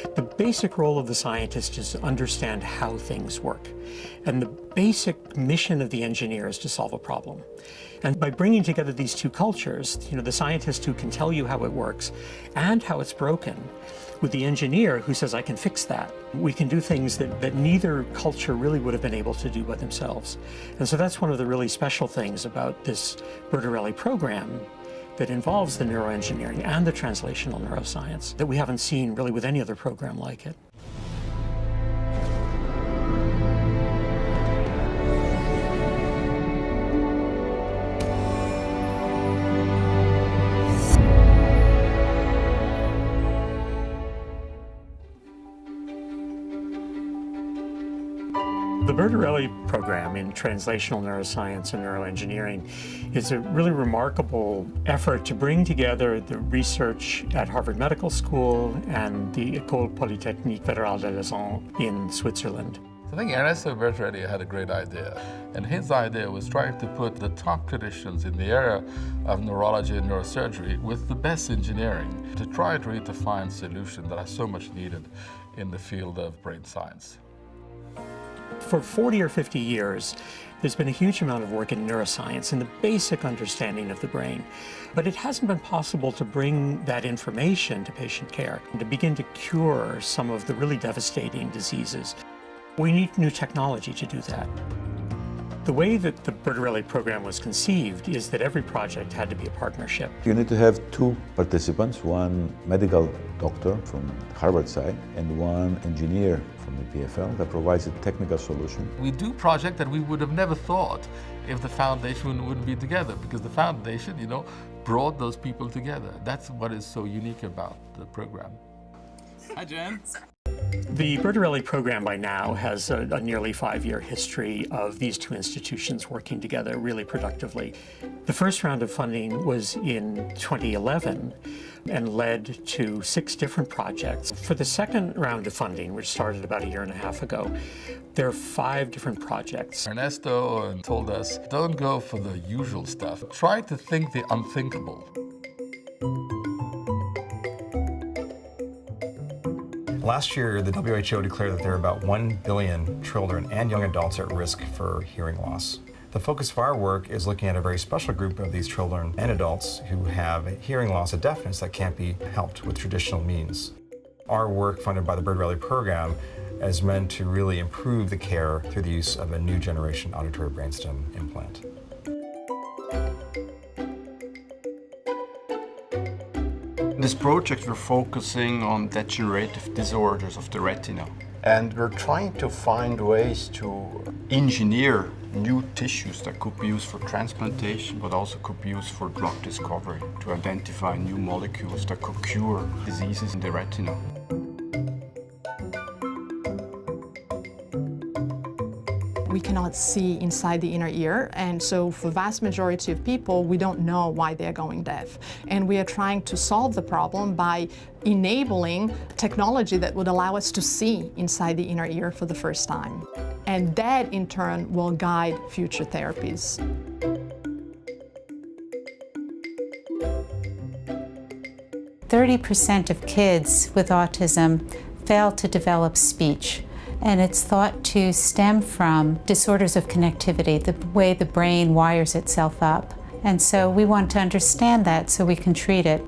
The basic role of the scientist is to understand how things work. And the basic mission of the engineer is to solve a problem. And by bringing together these two cultures, the scientist who can tell you how it works and how it's broken, with the engineer who says, I can fix that, we can do things that neither culture really would have been able to do by themselves. And so that's one of the really special things about this Bertarelli program that involves the neuroengineering and the translational neuroscience that we haven't seen really with any other program like it. The Bertarelli program in translational neuroscience and neuroengineering is a really remarkable effort to bring together the research at Harvard Medical School and the École polytechnique fédérale de Lausanne in Switzerland. I think Ernesto Bertarelli had a great idea, and his idea was trying to put the top clinicians in the area of neurology and neurosurgery with the best engineering to try to really find solutions that are so much needed in the field of brain science. For 40 or 50 years, there's been a huge amount of work in neuroscience and the basic understanding of the brain. But it hasn't been possible to bring that information to patient care and to begin to cure some of the really devastating diseases. We need new technology to do that. The way that the Bertarelli program was conceived is that every project had to be a partnership. You need to have two participants, one medical doctor from Harvard side and one engineer from the EPFL that provides a technical solution. We do projects that we would have never thought if the foundation wouldn't be together, because the foundation, brought those people together. That's what is so unique about the program. Hi, Jen. The Bertarelli program by now has a nearly 5-year history of these two institutions working together really productively. The first round of funding was in 2011 and led to 6 different projects. For the second round of funding, which started about a year and a half ago, there are 5 different projects. Ernesto told us, don't go for the usual stuff. Try to think the unthinkable. Last year, the WHO declared that there are about 1 billion children and young adults at risk for hearing loss. The focus of our work is looking at a very special group of these children and adults who have hearing loss, a deafness that can't be helped with traditional means. Our work, funded by the Bertarelli Program, is meant to really improve the care through the use of a new generation auditory brainstem implant. In this project, we're focusing on degenerative disorders of the retina. And we're trying to find ways to engineer new tissues that could be used for transplantation, but also could be used for drug discovery, to identify new molecules that could cure diseases in the retina. We cannot see inside the inner ear, and so for the vast majority of people, we don't know why they're going deaf. And we are trying to solve the problem by enabling technology that would allow us to see inside the inner ear for the first time. And that, in turn, will guide future therapies. % of kids with autism fail to develop speech. And it's thought to stem from disorders of connectivity, the way the brain wires itself up. And so we want to understand that so we can treat it.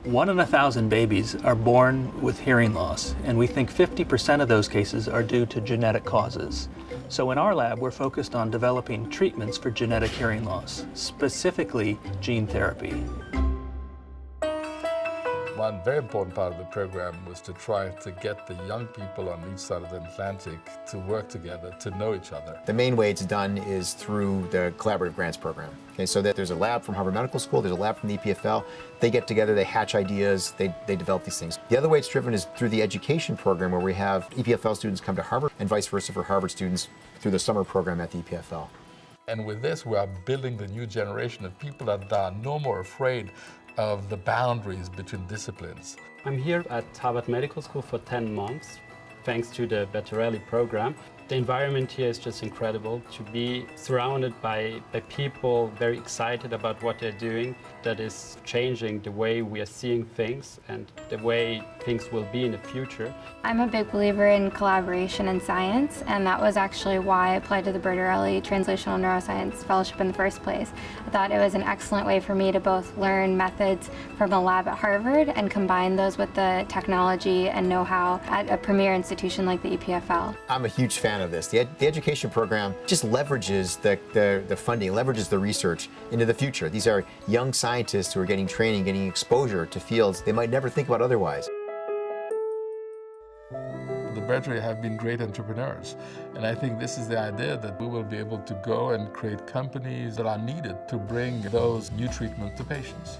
One in 1,000 babies are born with hearing loss, and we think 50% of those cases are due to genetic causes. So in our lab, we're focused on developing treatments for genetic hearing loss, specifically gene therapy. One very important part of the program was to try to get the young people on each side of the Atlantic to work together, to know each other. The main way it's done is through the collaborative grants program. Okay, so that there's a lab from Harvard Medical School, there's a lab from the EPFL. They get together, they hatch ideas, they develop these things. The other way it's driven is through the education program, where we have EPFL students come to Harvard and vice versa for Harvard students through the summer program at the EPFL. And with this, we are building the new generation of people that are no more afraid of the boundaries between disciplines. I'm here at Harvard Medical School for 10 months, thanks to the Bertarelli program. The environment here is just incredible. To be surrounded by people very excited about what they're doing, that is changing the way we are seeing things and the way things will be in the future. I'm a big believer in collaboration in science, and that was actually why I applied to the Bertarelli Translational Neuroscience Fellowship in the first place. I thought it was an excellent way for me to both learn methods from a lab at Harvard and combine those with the technology and know-how at a premier institution like the EPFL. I'm a huge fan of this. The education program just leverages the funding, leverages the research into the future. These are young scientists who are getting training, getting exposure to fields they might never think about otherwise. The Bertarelli have been great entrepreneurs, and I think this is the idea that we will be able to go and create companies that are needed to bring those new treatments to patients.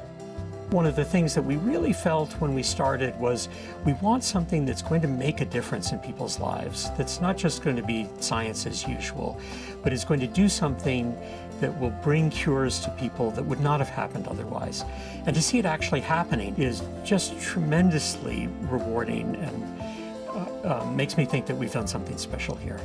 One of the things that we really felt when we started was we want something that's going to make a difference in people's lives, that's not just going to be science as usual, but is going to do something that will bring cures to people that would not have happened otherwise. And to see it actually happening is just tremendously rewarding and makes me think that we've done something special here.